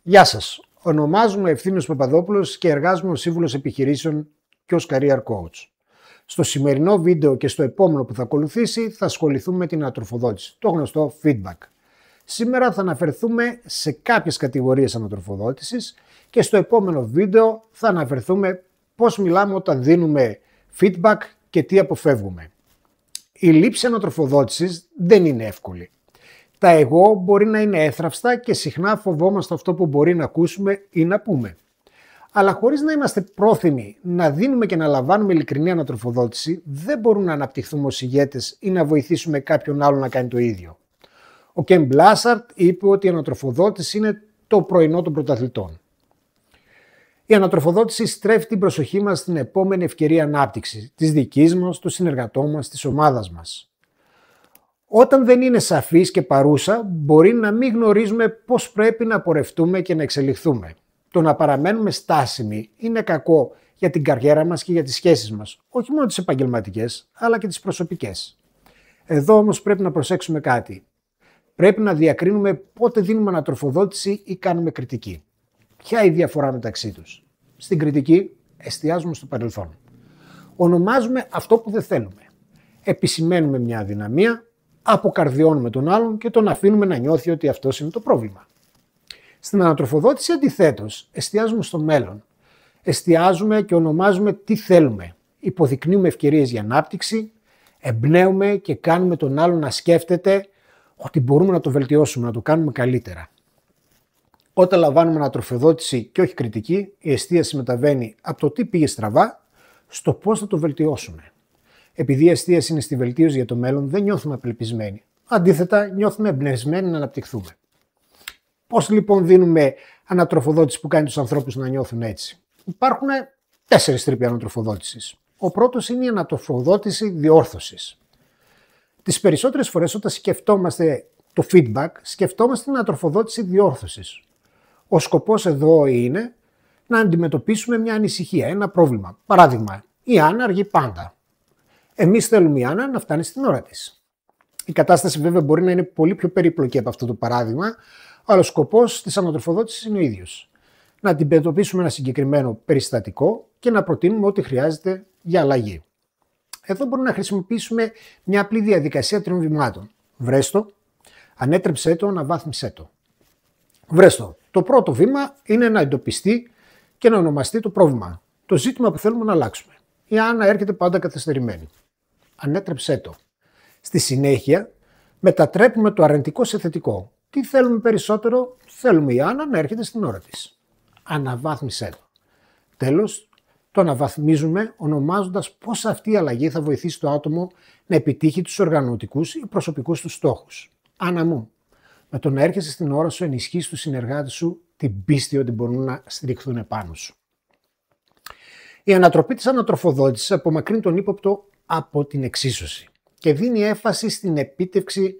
Γεια σας. Ονομάζομαι Ευθύμιος Παπαδόπουλος και εργάζομαι ως σύμβουλος επιχειρήσεων και ως career coach. Στο σημερινό βίντεο και στο επόμενο που θα ακολουθήσει θα ασχοληθούμε με την ανατροφοδότηση, το γνωστό feedback. Σήμερα θα αναφερθούμε σε κάποιες κατηγορίες ανατροφοδότησης και στο επόμενο βίντεο θα αναφερθούμε πώς μιλάμε όταν δίνουμε feedback και τι αποφεύγουμε. Η λήψη ανατροφοδότησης δεν είναι εύκολη. Τα εγώ μπορεί να είναι έθραυστα και συχνά φοβόμαστε αυτό που μπορεί να ακούσουμε ή να πούμε. Αλλά χωρίς να είμαστε πρόθυμοι να δίνουμε και να λαμβάνουμε ειλικρινή ανατροφοδότηση, δεν μπορούμε να αναπτυχθούμε ως ηγέτες ή να βοηθήσουμε κάποιον άλλο να κάνει το ίδιο. Ο Κεν Μπλάσαρτ είπε ότι η ανατροφοδότηση είναι το πρωινό των πρωταθλητών. Η ανατροφοδότηση στρέφει την προσοχή μας στην επόμενη ευκαιρία ανάπτυξης, της δικής μας, του συνεργατών μας, της ομάδας μας. Όταν δεν είναι σαφής και παρούσα, μπορεί να μην γνωρίζουμε πώς πρέπει να πορευτούμε και να εξελιχθούμε. Το να παραμένουμε στάσιμοι είναι κακό για την καριέρα μας και για τις σχέσεις μας, όχι μόνο τις επαγγελματικές, αλλά και τις προσωπικές. Εδώ όμως πρέπει να προσέξουμε κάτι. Πρέπει να διακρίνουμε πότε δίνουμε ανατροφοδότηση ή κάνουμε κριτική. Ποια είναι η διαφορά μεταξύ τους? Στην κριτική εστιάζουμε στο παρελθόν. Ονομάζουμε αυτό που δεν θέλουμε. Επισημαίνουμε μια αδυναμία, αποκαρδιώνουμε τον άλλον και τον αφήνουμε να νιώθει ότι αυτό είναι το πρόβλημα. Στην ανατροφοδότηση αντιθέτως εστιάζουμε στο μέλλον. Εστιάζουμε και ονομάζουμε τι θέλουμε. Υποδεικνύουμε ευκαιρίες για ανάπτυξη, εμπνέουμε και κάνουμε τον άλλον να σκέφτεται ότι μπορούμε να το βελτιώσουμε, να το κάνουμε καλύτερα. Όταν λαμβάνουμε ανατροφοδότηση και όχι κριτική, η εστίαση μεταβαίνει από το τι πήγε στραβά στο πώς θα το βελτιώσουμε. Επειδή η εστίαση είναι στη βελτίωση για το μέλλον, δεν νιώθουμε απελπισμένοι. Αντίθετα, νιώθουμε εμπνευσμένοι να αναπτυχθούμε. Πώς λοιπόν δίνουμε ανατροφοδότηση που κάνει τους ανθρώπους να νιώθουν έτσι? Υπάρχουν 4 τρόποι ανατροφοδότησης. Ο πρώτος είναι η ανατροφοδότηση διόρθωσης. Τις περισσότερες φορές όταν σκεφτόμαστε το feedback, σκεφτόμαστε την ανατροφοδότηση διόρθωσης. Ο σκοπός εδώ είναι να αντιμετωπίσουμε μια ανησυχία, ένα πρόβλημα. Παράδειγμα, η Άννα αργεί πάντα. Εμείς θέλουμε η Άννα να φτάνει στην ώρα της. Η κατάσταση βέβαια μπορεί να είναι πολύ πιο περίπλοκη από αυτό το παράδειγμα, αλλά ο σκοπός της ανατροφοδότησης είναι ο ίδιος. Να αντιμετωπίσουμε ένα συγκεκριμένο περιστατικό και να προτείνουμε ό,τι χρειάζεται για αλλαγή. Εδώ μπορούμε να χρησιμοποιήσουμε μια απλή διαδικασία 3 βημάτων. Βρες το, ανέτρεψέ το, αναβάθμισέ το. Βρες το. Το πρώτο βήμα είναι να εντοπιστεί και να ονομαστεί το πρόβλημα. Το ζήτημα που θέλουμε να αλλάξουμε. Η Άννα έρχεται πάντα καθυστερημένη. Ανέτρεψέ το. Στη συνέχεια μετατρέπουμε το αρνητικό σε θετικό. Τι θέλουμε περισσότερο? Θέλουμε η Άννα να έρχεται στην ώρα της. Αναβάθμισέ το. Τέλος, το αναβαθμίζουμε ονομάζοντας πώς αυτή η αλλαγή θα βοηθήσει το άτομο να επιτύχει τους οργανωτικούς ή προσωπικούς του στόχους. Άννα μου, με το να έρχεσαι στην ώρα σου ενισχύεις τους συνεργάτες σου την πίστη ότι μπορούν να στηριχθούν επάνω σου. Η ανατροπή της ανατροφοδότησης απομακρύνει τον ύποπτο από την εξίσωση και δίνει έμφαση στην επίτευξη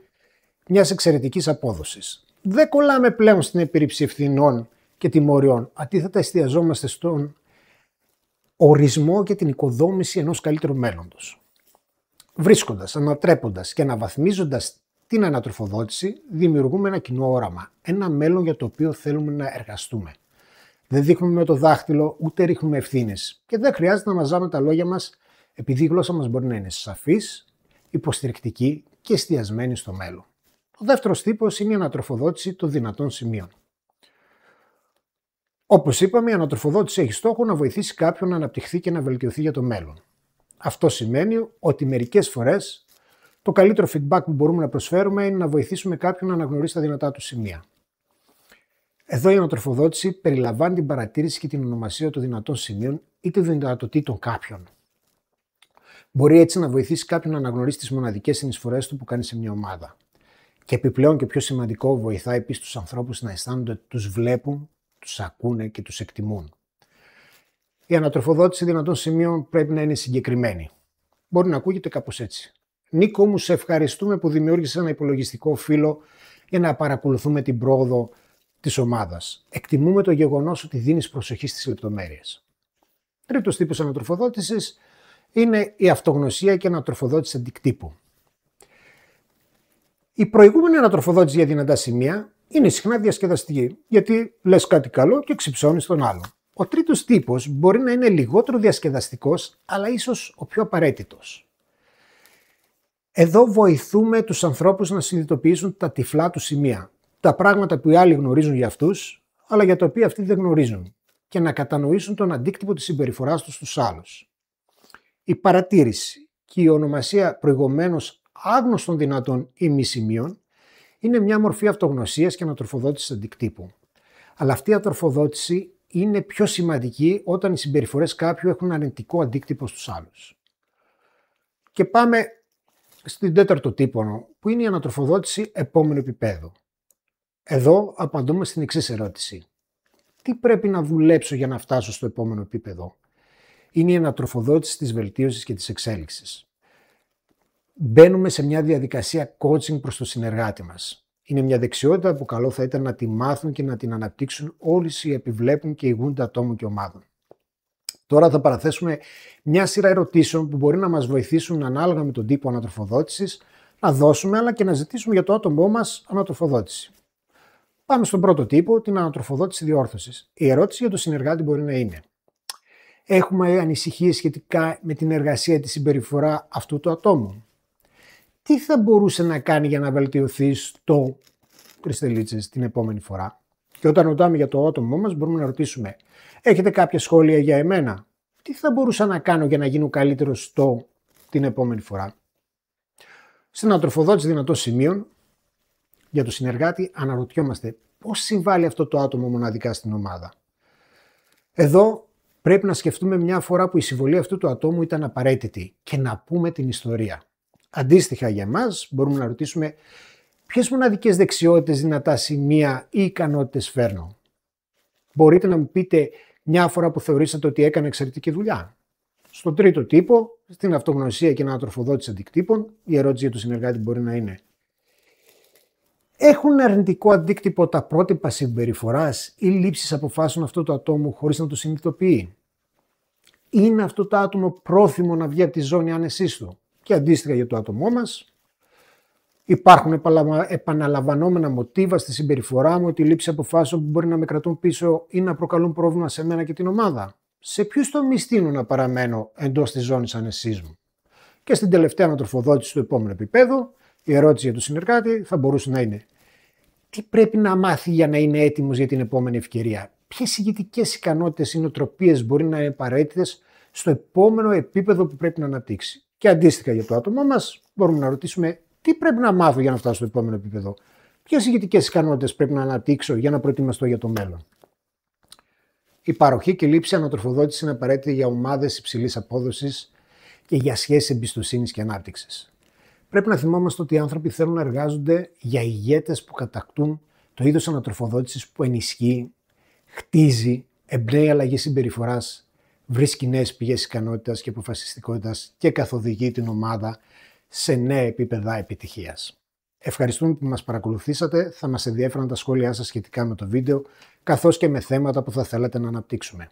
μιας εξαιρετικής απόδοσης. Δεν κολλάμε πλέον στην επίρρηψη ευθυνών και τιμωριών, αντίθετα εστιαζόμαστε στον ορισμό και την οικοδόμηση ενός καλύτερου μέλλοντος. Βρίσκοντας, ανατρέποντας και αναβαθμίζοντας την ανατροφοδότηση, δημιουργούμε ένα κοινό όραμα, ένα μέλλον για το οποίο θέλουμε να εργαστούμε. Δεν δείχνουμε με το δάχτυλο ούτε ρίχνουμε ευθύνες και δεν χρειάζεται να μαζάμε τα λόγια μας, επειδή η γλώσσα μας μπορεί να είναι σαφής, υποστηρικτική και εστιασμένη στο μέλλον. Ο δεύτερος τύπος είναι η ανατροφοδότηση των δυνατών σημείων. Όπως είπαμε, η ανατροφοδότηση έχει στόχο να βοηθήσει κάποιον να αναπτυχθεί και να βελτιωθεί για το μέλλον. Αυτό σημαίνει ότι μερικές φορές το καλύτερο feedback που μπορούμε να προσφέρουμε είναι να βοηθήσουμε κάποιον να αναγνωρίσει τα δυνατά του σημεία. Εδώ η ανατροφοδότηση περιλαμβάνει την παρατήρηση και την ονομασία των δυνατών σημείων ή των δυνατοτήτων κάποιον. Μπορεί έτσι να βοηθήσει κάποιον να αναγνωρίσει τις μοναδικές συνεισφορές του που κάνει σε μια ομάδα. Και επιπλέον και πιο σημαντικό, βοηθάει επίσης τους ανθρώπους να αισθάνονται ότι τους βλέπουν, τους ακούνε και τους εκτιμούν. Η ανατροφοδότηση δυνατών σημείων πρέπει να είναι συγκεκριμένη. Μπορεί να ακούγεται κάπως έτσι. Νίκο μου, σε ευχαριστούμε που δημιούργησες ένα υπολογιστικό φύλλο για να παρακολουθούμε την πρόοδο της ομάδας. Εκτιμούμε το γεγονός ότι δίνεις προσοχή στις λεπτομέρειες. Τρίτος τύπος ανατροφοδότησης είναι η αυτογνωσία και ανατροφοδότηση αντικτύπου. Η προηγούμενη ανατροφοδότηση για δυνατά σημεία είναι συχνά διασκεδαστική, γιατί λες κάτι καλό και ξυψώνεις τον άλλον. Ο τρίτος τύπος μπορεί να είναι λιγότερο διασκεδαστικός, αλλά ίσως ο πιο απαραίτητος. Εδώ βοηθούμε τους ανθρώπους να συνειδητοποιήσουν τα τυφλά του σημεία, τα πράγματα που οι άλλοι γνωρίζουν για αυτούς, αλλά για τα οποία αυτοί δεν γνωρίζουν, και να κατανοήσουν τον αντίκτυπο της συμπεριφοράς τους στους άλλους. Η παρατήρηση και η ονομασία προηγουμένως άγνωστων δυνατών ημισημείων είναι μια μορφή αυτογνωσίας και ανατροφοδότησης αντικτύπου. Αλλά αυτή η ανατροφοδότηση είναι πιο σημαντική όταν οι συμπεριφορές κάποιου έχουν αρνητικό αντίκτυπο στους άλλους. Και πάμε στην τέταρτο τύπο, που είναι η ανατροφοδότηση επόμενου επίπεδου. Εδώ απαντούμε στην εξής ερώτηση. Τι πρέπει να δουλέψω για να φτάσω στο επόμενο επίπεδο? Είναι η ανατροφοδότηση της βελτίωσης και της εξέλιξης. Μπαίνουμε σε μια διαδικασία coaching προς το συνεργάτη μας. Είναι μια δεξιότητα που καλό θα ήταν να τη μάθουν και να την αναπτύξουν όλοι οι επιβλέπουν και ηγούνται ατόμων και ομάδων. Τώρα θα παραθέσουμε μια σειρά ερωτήσεων που μπορεί να μας βοηθήσουν ανάλογα με τον τύπο ανατροφοδότησης να δώσουμε, αλλά και να ζητήσουμε για το άτομό μας ανατροφοδότηση. Πάμε στον πρώτο τύπο, την ανατροφοδότηση διόρθωσης. Η ερώτηση για τον συνεργάτη μπορεί να είναι: έχουμε ανησυχίες σχετικά με την εργασία, τη συμπεριφορά αυτού του ατόμου? Τι θα μπορούσε να κάνει για να βελτιωθεί στο Κρυστελίτσες την επόμενη φορά? Και όταν ρωτάμε για το άτομό μας, μπορούμε να ρωτήσουμε: έχετε κάποια σχόλια για εμένα? Τι θα μπορούσα να κάνω για να γίνω καλύτερος στο την επόμενη φορά? Στην ανατροφοδότηση δυνατών σημείων για τον συνεργάτη αναρωτιόμαστε πώς συμβάλλει αυτό το άτομο μοναδικά στην ομάδα. Εδώ πρέπει να σκεφτούμε μια φορά που η συμβολή αυτού του ατόμου ήταν απαραίτητη και να πούμε την ιστορία. Αντίστοιχα για εμάς μπορούμε να ρωτήσουμε ποιες μοναδικές δεξιότητες, δυνατά σημεία ή ικανότητες φέρνω. Μπορείτε να μου πείτε μια φορά που θεωρήσατε ότι έκανε εξαιρετική δουλειά? Στον τρίτο τύπο, στην αυτογνωσία και ανατροφοδότηση αντικτύπων, η ερώτηση για τον συνεργάτη μπορεί να είναι: έχουν αρνητικό αντίκτυπο τα πρότυπα συμπεριφοράς ή λήψης αποφάσεων αυτού του ατόμου χωρίς να το συνειδητοποιεί? Είναι αυτό το άτομο πρόθυμο να βγει από τη ζώνη άνεσής του? Και αντίστοιχα για το άτομό μας, υπάρχουν επαναλαμβανόμενα μοτίβα στη συμπεριφορά μου, τη λήψη αποφάσεων που μπορεί να με κρατούν πίσω ή να προκαλούν πρόβλημα σε μένα και την ομάδα? Σε ποιους τομείς τείνω να παραμένω εντός της ζώνης άνεσής μου? Και στην τελευταία ανατροφοδότηση του επόμενου επίπεδου, η ερώτηση για τον συνεργάτη θα μπορούσε να είναι: τι πρέπει να μάθει για να είναι έτοιμος για την επόμενη ευκαιρία? Ποιες ηγετικές ικανότητες ή νοοτροπίες μπορεί να είναι απαραίτητες στο επόμενο επίπεδο που πρέπει να αναπτύξει? Και αντίστοιχα για το άτομό μας, μπορούμε να ρωτήσουμε: τι πρέπει να μάθω για να φτάσω στο επόμενο επίπεδο? Ποιες ηγετικές ικανότητες πρέπει να αναπτύξω για να προετοιμαστώ για το μέλλον? Η παροχή και λήψη ανατροφοδότησης είναι απαραίτητη για ομάδες υψηλής απόδοσης και για σχέσεις εμπιστοσύνης και ανάπτυξης. Πρέπει να θυμόμαστε ότι οι άνθρωποι θέλουν να εργάζονται για ηγέτες που κατακτούν το είδος ανατροφοδότησης που ενισχύει, χτίζει, εμπνέει αλλαγή συμπεριφοράς, βρίσκει νέες πηγές ικανότητας και αποφασιστικότητας και καθοδηγεί την ομάδα σε νέα επίπεδα επιτυχίας. Ευχαριστούμε που μας παρακολουθήσατε. Θα μας ενδιέφεραν τα σχόλιά σας σχετικά με το βίντεο, καθώς και με θέματα που θα θέλατε να αναπτύξουμε.